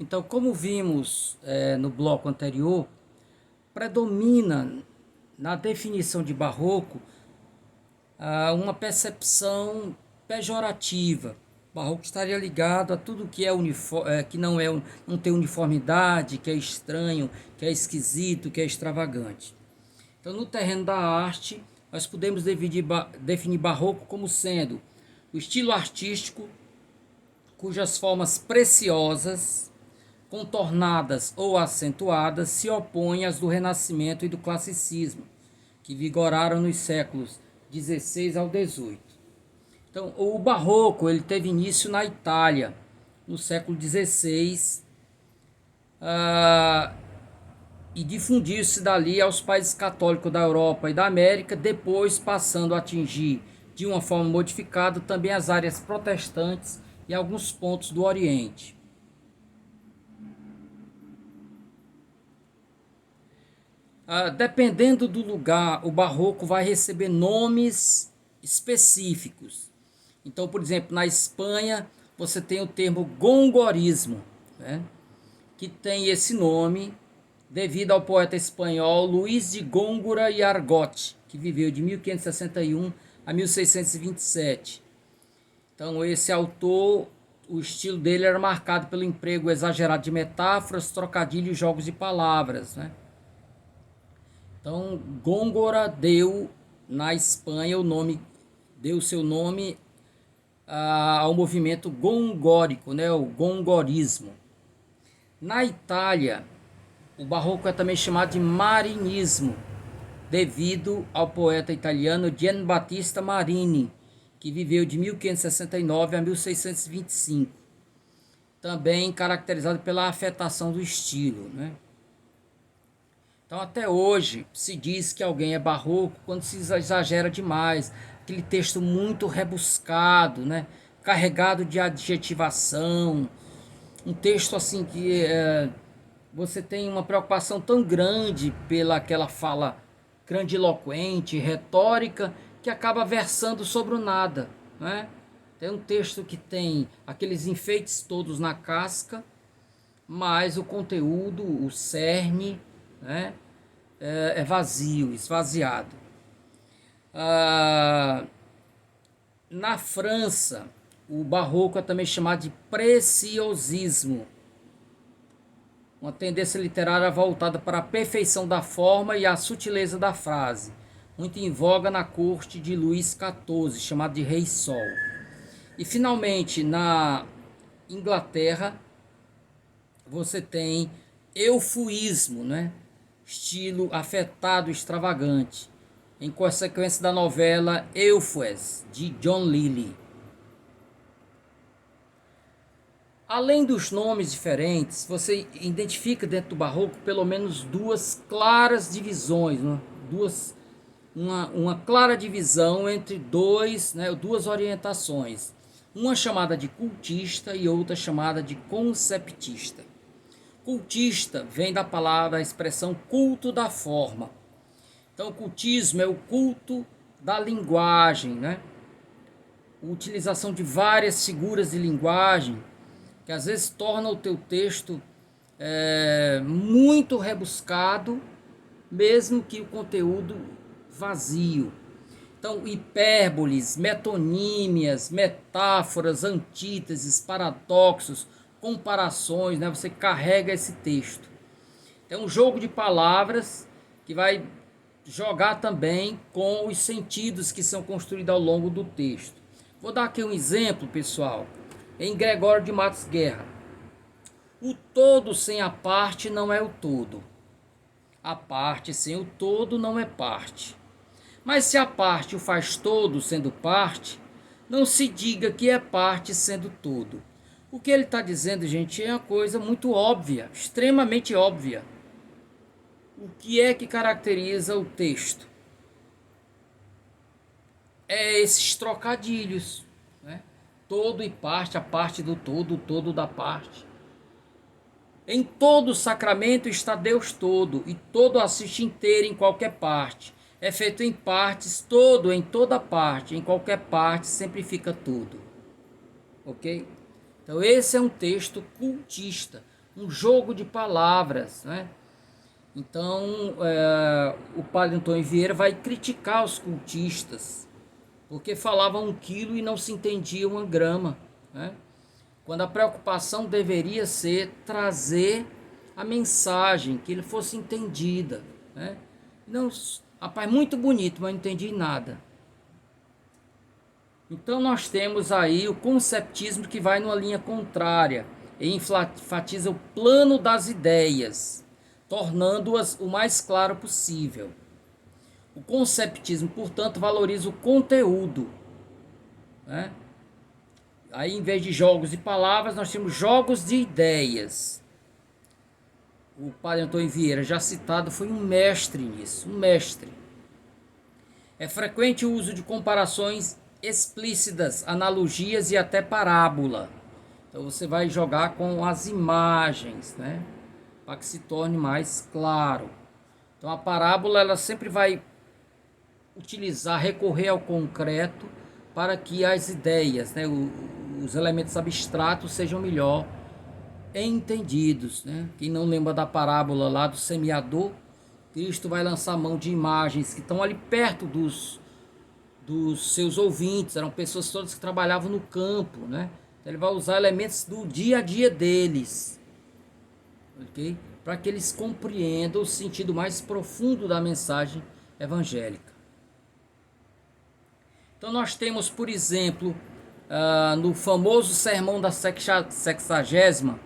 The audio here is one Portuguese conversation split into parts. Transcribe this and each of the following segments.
Então, como vimos no bloco anterior, predomina na definição de barroco uma percepção pejorativa. Barroco estaria ligado a tudo que que não tem uniformidade, que é estranho, que é esquisito, que é extravagante. Então, no terreno da arte, nós podemos definir barroco como sendo o estilo artístico cujas formas preciosas, contornadas ou acentuadas se opõem às do Renascimento e do Classicismo, que vigoraram nos séculos XVI ao XVIII. Então, o Barroco ele teve início na Itália, no século XVI, e difundiu-se dali aos países católicos da Europa e da América, depois passando a atingir, de uma forma modificada, também as áreas protestantes e alguns pontos do Oriente. Dependendo do lugar, o barroco vai receber nomes específicos. Então, por exemplo, na Espanha, você tem o termo gongorismo, né, que tem esse nome devido ao poeta espanhol Luís de Góngora e Argote, que viveu de 1561 a 1627. Então, esse autor, o estilo dele era marcado pelo emprego exagerado de metáforas, trocadilhos e jogos de palavras, né? Então, Góngora na Espanha, deu seu nome ao movimento gongórico, né, o gongorismo. Na Itália, o barroco é também chamado de marinismo, devido ao poeta italiano Giambattista Marini, que viveu de 1569 a 1625, também caracterizado pela afetação do estilo, né? Então, até hoje, se diz que alguém é barroco quando se exagera demais, aquele texto muito rebuscado, né? Carregado de adjetivação, um texto assim que você tem uma preocupação tão grande pela aquela fala grandiloquente, retórica, que acaba versando sobre o nada, né? Tem um texto que tem aqueles enfeites todos na casca, mas o conteúdo, o cerne, né, é vazio, esvaziado. Na França, o barroco é também chamado de preciosismo, uma tendência literária voltada para a perfeição da forma e a sutileza da frase, muito em voga na corte de Luís XIV, chamado de Rei Sol. E finalmente, na Inglaterra, você tem eufuísmo, né? Estilo afetado, extravagante, em consequência da novela Euphues, de John Lyly. Além dos nomes diferentes, você identifica dentro do barroco pelo menos duas claras divisões, né? Uma clara divisão entre duas orientações, uma chamada de cultista e outra chamada de conceptista. Cultista vem da palavra, a expressão culto da forma. Então, o cultismo é o culto da linguagem, né? A utilização de várias figuras de linguagem que às vezes torna o teu texto muito rebuscado, mesmo que o conteúdo vazio. Então, hipérboles, metonímias, metáforas, antíteses, paradoxos, comparações, né? Você carrega esse texto. É um jogo de palavras que vai jogar também com os sentidos que são construídos ao longo do texto. Vou dar aqui um exemplo, pessoal, em Gregório de Matos Guerra. O todo sem a parte não é o todo. A parte sem o todo não é parte. Mas se a parte o faz todo sendo parte, não se diga que é parte sendo todo. O que ele está dizendo, gente, é uma coisa muito óbvia, extremamente óbvia. O que é que caracteriza o texto? É esses trocadilhos, né? Todo e parte, a parte do todo, o todo da parte. Em todo sacramento está Deus todo, e todo assiste inteiro em qualquer parte. É feito em partes, todo em toda parte, em qualquer parte sempre fica tudo. Ok? Então esse é um texto cultista, um jogo de palavras, né? Então, o padre Antônio Vieira vai criticar os cultistas, porque falavam 1 quilo e não se entendia 1 grama, né? Quando a preocupação deveria ser trazer a mensagem, que ele fosse entendida, né? Não, rapaz, muito bonito, mas não entendi nada. Então nós temos aí o conceptismo que vai numa linha contrária e enfatiza o plano das ideias, tornando-as o mais claro possível. O conceptismo, portanto, valoriza o conteúdo, né? Aí, em vez de jogos de palavras, nós temos jogos de ideias. O padre Antônio Vieira, já citado, foi um mestre nisso, um mestre. É frequente o uso de comparações explícitas, analogias e até parábola. Então você vai jogar com as imagens, né? Para que se torne mais claro. Então a parábola ela sempre vai utilizar, recorrer ao concreto para que as ideias, né, os elementos abstratos sejam melhor entendidos, né? Quem não lembra da parábola lá do semeador, Cristo vai lançar mão de imagens que estão ali perto dos seus ouvintes, eram pessoas todas que trabalhavam no campo, né? Então ele vai usar elementos do dia a dia deles, ok? Para que eles compreendam o sentido mais profundo da mensagem evangélica. Então nós temos, por exemplo, no famoso sermão da 60ª,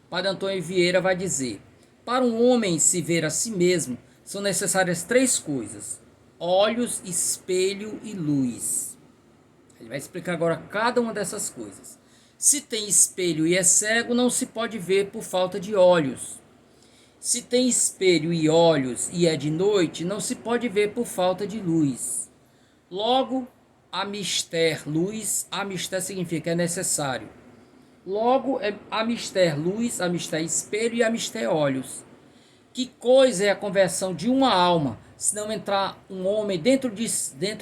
Padre Antônio Vieira vai dizer: para um homem se ver a si mesmo, são necessárias 3 coisas: olhos, espelho e luz. Ele vai explicar agora cada uma dessas coisas. Se tem espelho e é cego, não se pode ver por falta de olhos. Se tem espelho e olhos e é de noite, não se pode ver por falta de luz. Logo, amister luz, amister significa é necessário. Logo, amister luz, amister espelho e amister olhos. Que coisa é a conversão de uma alma, se não entrar um homem dentro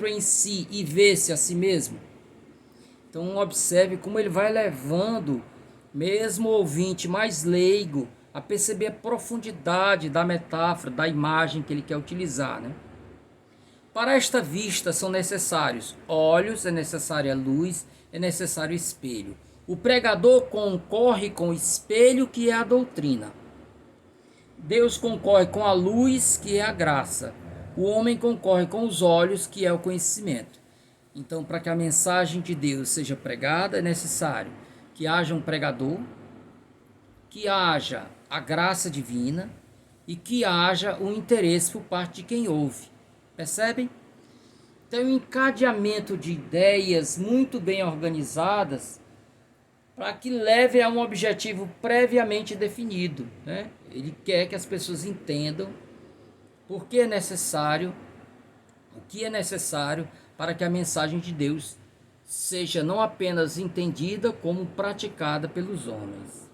em si e ver-se a si mesmo? Então observe como ele vai levando, mesmo o ouvinte mais leigo, a perceber a profundidade da metáfora, da imagem que ele quer utilizar, né? Para esta vista são necessários olhos, é necessária luz, é necessário espelho. O pregador concorre com o espelho, que é a doutrina. Deus concorre com a luz, que é a graça. O homem concorre com os olhos, que é o conhecimento. Então, para que a mensagem de Deus seja pregada, é necessário que haja um pregador, que haja a graça divina e que haja o interesse por parte de quem ouve. Percebem? Então, um encadeamento de ideias muito bem organizadas para que leve a um objetivo previamente definido, né? Ele quer que as pessoas entendam por que é necessário, o que é necessário para que a mensagem de Deus seja não apenas entendida, como praticada pelos homens.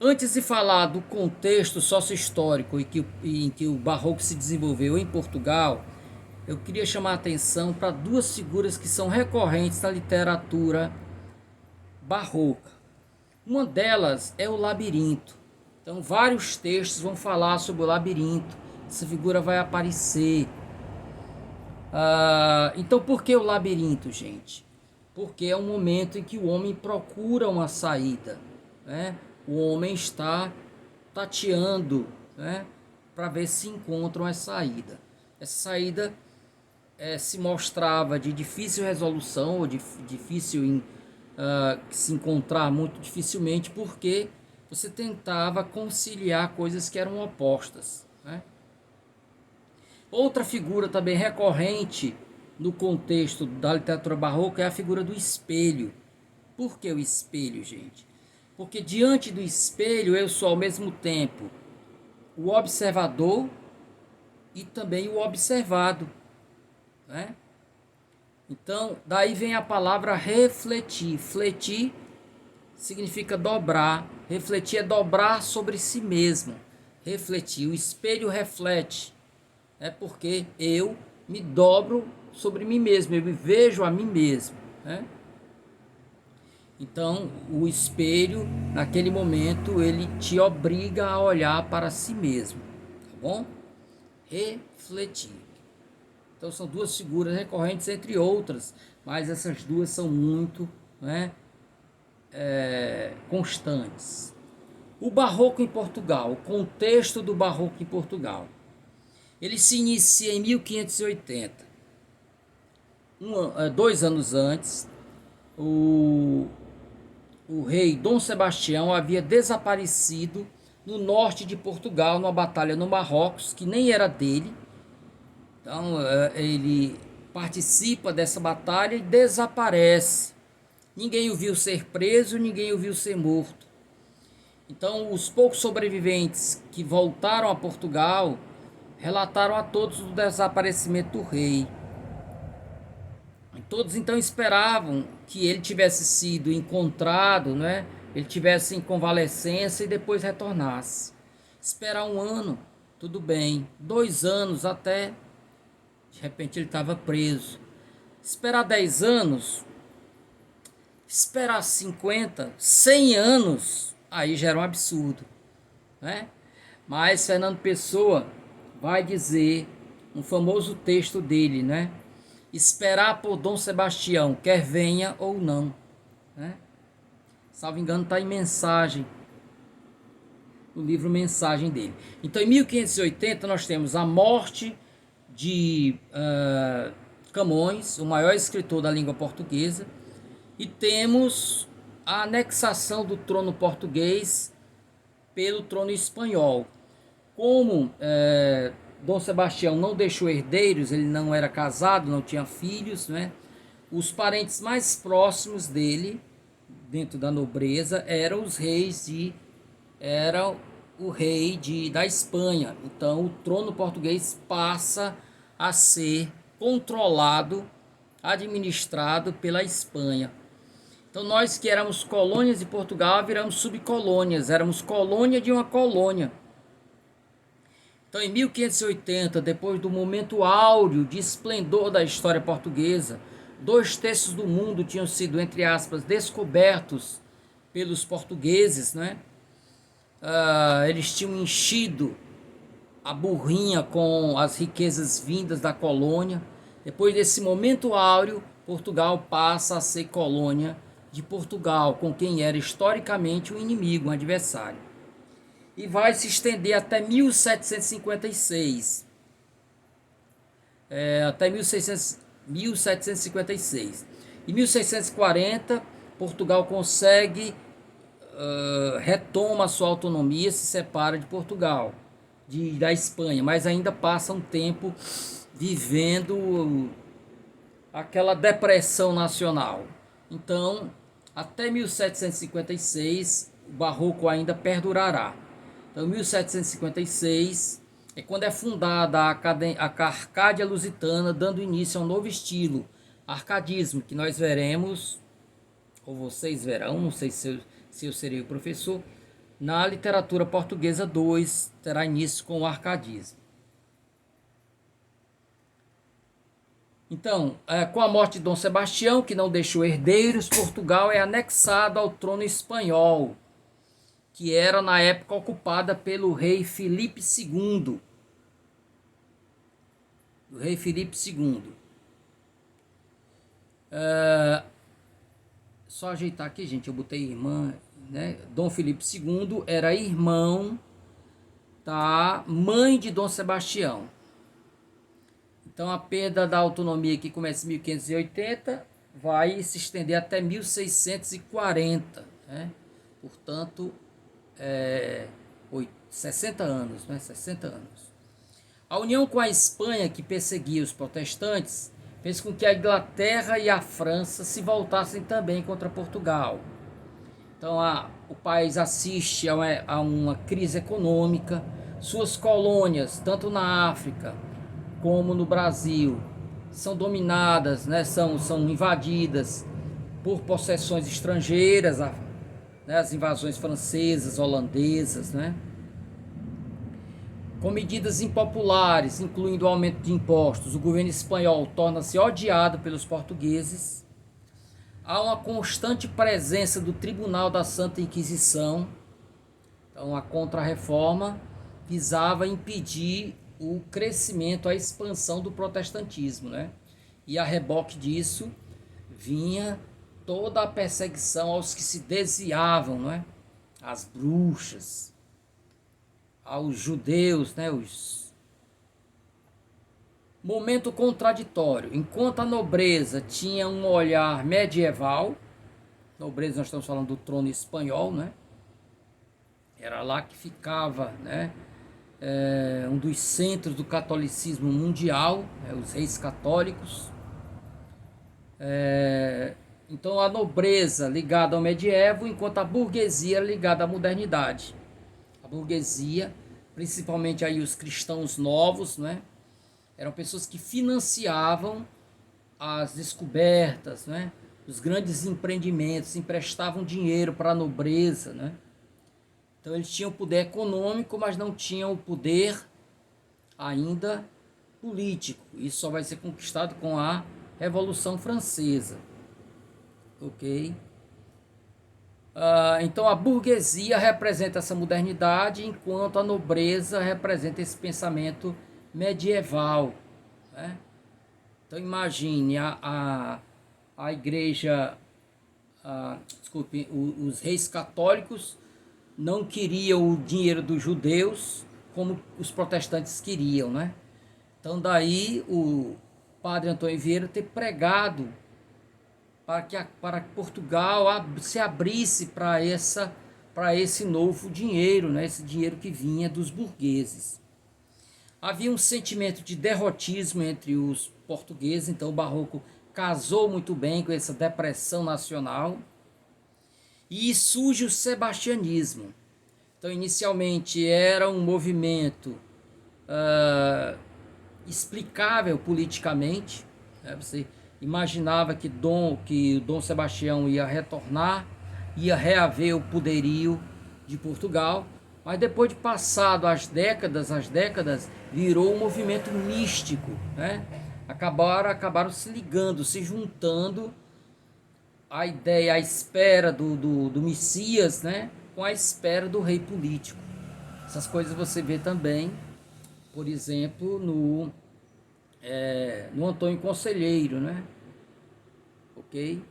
Antes de falar do contexto sócio-histórico em que o Barroco se desenvolveu em Portugal, eu queria chamar a atenção para 2 figuras que são recorrentes na literatura barroca. Uma delas é o labirinto. Então, vários textos vão falar sobre o labirinto. Essa figura vai aparecer. Então, por que o labirinto, gente? Porque é um momento em que o homem procura uma saída, né? O homem está tateando, né, para ver se encontra uma saída. Essa saída se mostrava de difícil resolução, ou difícil em se encontrar muito dificilmente, porque você tentava conciliar coisas que eram opostas, né? Outra figura também recorrente no contexto da literatura barroca é a figura do espelho. Por que o espelho, gente? Porque diante do espelho eu sou ao mesmo tempo o observador e também o observado, né? Então, daí vem a palavra refletir. Fletir significa dobrar. Refletir é dobrar sobre si mesmo. Refletir. O espelho reflete. É porque eu me dobro sobre mim mesmo. Eu me vejo a mim mesmo, né? Então, o espelho, naquele momento, ele te obriga a olhar para si mesmo, tá bom? Refletir. Então, são duas figuras recorrentes, entre outras, mas essas duas são muito, né, constantes. O Barroco em Portugal, o contexto do Barroco em Portugal. Ele se inicia em 1580. 2 anos antes, o rei Dom Sebastião havia desaparecido no norte de Portugal, numa batalha no Marrocos, que nem era dele. Então, ele participa dessa batalha e desaparece. Ninguém o viu ser preso, ninguém o viu ser morto. Então, os poucos sobreviventes que voltaram a Portugal relataram a todos o desaparecimento do rei. Todos então esperavam que ele tivesse sido encontrado, né? Ele tivesse em convalescença e depois retornasse. Esperar 1 ano, tudo bem. 2 anos até, de repente ele estava preso. Esperar 10 anos, esperar 50, 100 anos, aí já era um absurdo, né? Mas Fernando Pessoa vai dizer, um famoso texto dele, né? Esperar por Dom Sebastião, quer venha ou não, né? Salvo engano, está em Mensagem, no livro Mensagem dele. Então, em 1580, nós temos a morte de Camões, o maior escritor da língua portuguesa, e temos a anexação do trono português pelo trono espanhol. Como Dom Sebastião não deixou herdeiros, ele não era casado, não tinha filhos, né? Os parentes mais próximos dele, dentro da nobreza, eram os reis era o rei da Espanha. Então, o trono português passa a ser controlado, administrado pela Espanha. Então, nós que éramos colônias de Portugal, viramos subcolônias, éramos colônia de uma colônia. Então, em 1580, depois do momento áureo de esplendor da história portuguesa, 2/3 do mundo tinham sido, entre aspas, descobertos pelos portugueses, né? Eles tinham enchido a burrinha com as riquezas vindas da colônia. Depois desse momento áureo, Portugal passa a ser colônia de Portugal, com quem era historicamente um inimigo, um adversário. E vai se estender até 1756. Até 1756. Em 1640, Portugal consegue, retoma a sua autonomia, se separa de Portugal, da Espanha, mas ainda passa um tempo vivendo aquela depressão nacional. Então, até 1756, o Barroco ainda perdurará. Então, em 1756 é quando é fundada a Arcádia Lusitana, dando início a um novo estilo, arcadismo, que nós veremos, ou vocês verão, não sei se eu serei o professor, na literatura portuguesa 2, terá início com o arcadismo. Então, com a morte de Dom Sebastião, que não deixou herdeiros, Portugal é anexado ao trono espanhol, que era na época ocupada pelo rei Filipe II. O rei Filipe II. Só ajeitar aqui, gente, eu botei irmã, né? Dom Filipe II era irmão da mãe de Dom Sebastião. Então, a perda da autonomia, que começa em 1580, vai se estender até 1640, né? Portanto, 60 anos, né? 60 anos. A união com a Espanha, que perseguia os protestantes, fez com que a Inglaterra e a França se voltassem também contra Portugal. Então, o país assiste a uma crise econômica. Suas colônias, tanto na África como no Brasil, são dominadas, né? são invadidas por possessões estrangeiras, né? As invasões francesas, holandesas, né? Com medidas impopulares, incluindo o aumento de impostos, o governo espanhol torna-se odiado pelos portugueses. há uma constante presença do Tribunal da Santa Inquisição. Então, a Contra-Reforma visava impedir o crescimento, a expansão do protestantismo, né? E a reboque disso vinha toda a perseguição aos que se desviavam, né? Às bruxas, aos judeus, né? Os momento contraditório. Enquanto a nobreza tinha um olhar medieval, nobreza nós estamos falando do trono espanhol, né? Era lá que ficava, né? Um dos centros do catolicismo mundial, né? Os reis católicos. Então a nobreza ligada ao medievo, enquanto a burguesia ligada à modernidade. A burguesia, principalmente aí os cristãos novos, né? Eram pessoas que financiavam as descobertas, né? Os grandes empreendimentos, emprestavam dinheiro para a nobreza, né? Então eles tinham poder econômico, mas não tinham o poder ainda político. Isso só vai ser conquistado com a Revolução Francesa. Ok? Então a burguesia representa essa modernidade, enquanto a nobreza representa esse pensamento medieval, né? Então imagine a igreja, desculpe, os reis católicos não queriam o dinheiro dos judeus como os protestantes queriam, né? Então daí o padre Antônio Vieira ter pregado para que Portugal se abrisse para esse novo dinheiro, né? Esse dinheiro que vinha dos burgueses. Havia um sentimento de derrotismo entre os portugueses, então o Barroco casou muito bem com essa depressão nacional. E surge o sebastianismo. Então, inicialmente era um movimento explicável politicamente, né? Você imaginava que o Dom Sebastião ia retornar, ia reaver o poderio de Portugal, mas depois de passado as décadas, virou um movimento místico, né? Acabaram se ligando, se juntando a ideia, a espera do Messias, né? Com a espera do rei político. Essas coisas você vê também, por exemplo, no Antônio Conselheiro, né? Ok?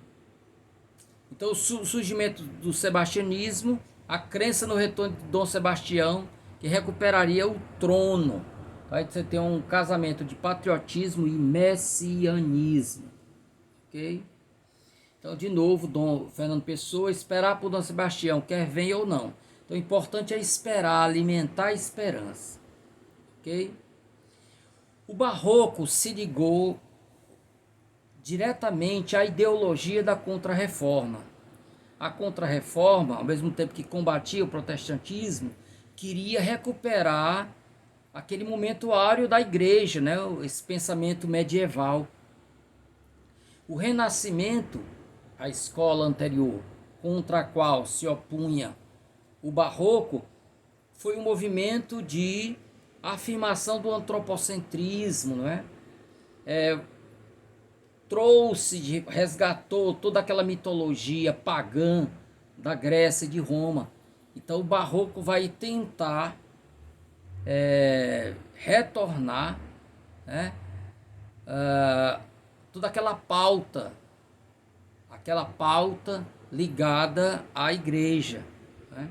Então o surgimento do sebastianismo, a crença no retorno de Dom Sebastião, que recuperaria o trono. Aí você tem um casamento de patriotismo e messianismo. Ok? Então, de novo, Dom Fernando Pessoa, esperar por Dom Sebastião, quer venha ou não. Então, o importante é esperar, alimentar a esperança. Ok? O Barroco se ligou diretamente à ideologia da Contra-Reforma. A Contra-Reforma, ao mesmo tempo que combatia o protestantismo, queria recuperar aquele momento áureo da igreja, né? Esse pensamento medieval. O Renascimento, a escola anterior, contra a qual se opunha o Barroco, foi um movimento de afirmação do antropocentrismo, não é? Resgatou toda aquela mitologia pagã da Grécia e de Roma. Então o Barroco vai tentar retornar, né, toda aquela pauta ligada à igreja, né?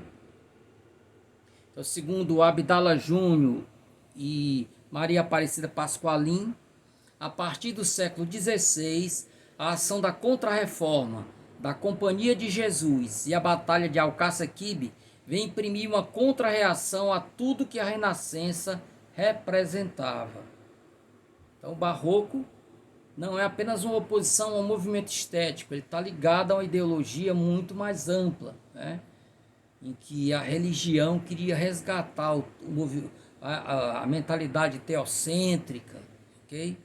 Então, segundo Abdala Júnior e Maria Aparecida Pasqualin, a partir do século XVI, a ação da Contra-Reforma, da Companhia de Jesus e a Batalha de Alcácer Quibir vem imprimir uma contra-reação a tudo que a Renascença representava. Então, o Barroco não é apenas uma oposição ao movimento estético, ele está ligado a uma ideologia muito mais ampla, né? Em que a religião queria resgatar a mentalidade teocêntrica, ok?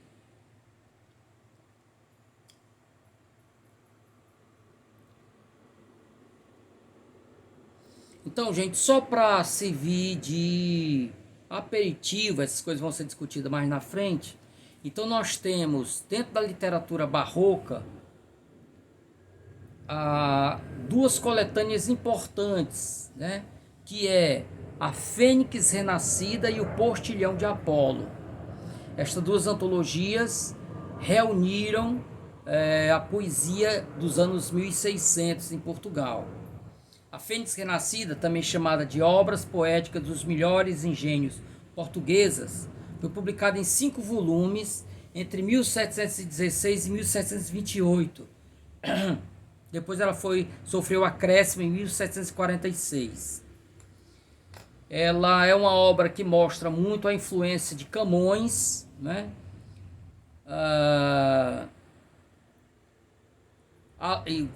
Então, gente, só para servir de aperitivo, essas coisas vão ser discutidas mais na frente. Então, nós temos, dentro da literatura barroca, duas coletâneas importantes, né? Que é a Fênix Renascida e o Postilhão de Apolo. Estas duas antologias reuniram a poesia dos anos 1600 em Portugal. A Fênix Renascida, também chamada de Obras Poéticas dos Melhores Engenhos Portuguesas, foi publicada em 5 volumes entre 1716 e 1728. Depois ela sofreu acréscimo em 1746. Ela é uma obra que mostra muito a influência de Camões, né?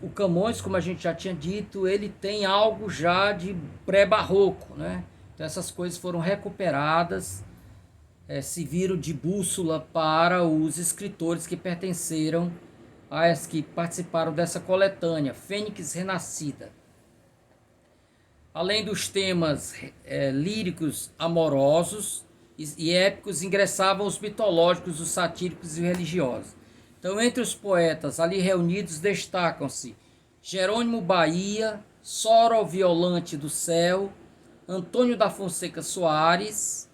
O Camões, como a gente já tinha dito, ele tem algo já de pré-barroco, né? Então essas coisas foram recuperadas, serviram de bússola para os escritores que pertenceram que participaram dessa coletânea, Fênix Renascida. Além dos temas líricos amorosos e épicos, ingressavam os mitológicos, os satíricos e religiosos. Então, entre os poetas ali reunidos, destacam-se Jerônimo Bahia, Soro Violante do Céu, Antônio da Fonseca Soares,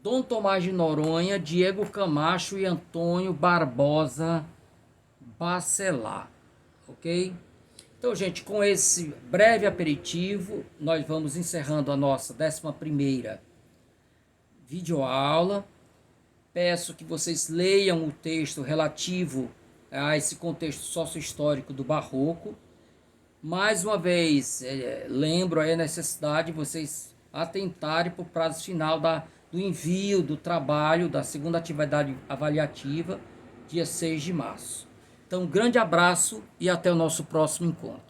Dom Tomás de Noronha, Diego Camacho e Antônio Barbosa Bacelar. Ok? Então, gente, com esse breve aperitivo, nós vamos encerrando a nossa 11ª videoaula. Peço que vocês leiam o texto relativo a esse contexto sócio-histórico do Barroco. Mais uma vez, lembro aí a necessidade de vocês atentarem para o prazo final do envio do trabalho da segunda atividade avaliativa, dia 6 de março. Então, um grande abraço e até o nosso próximo encontro.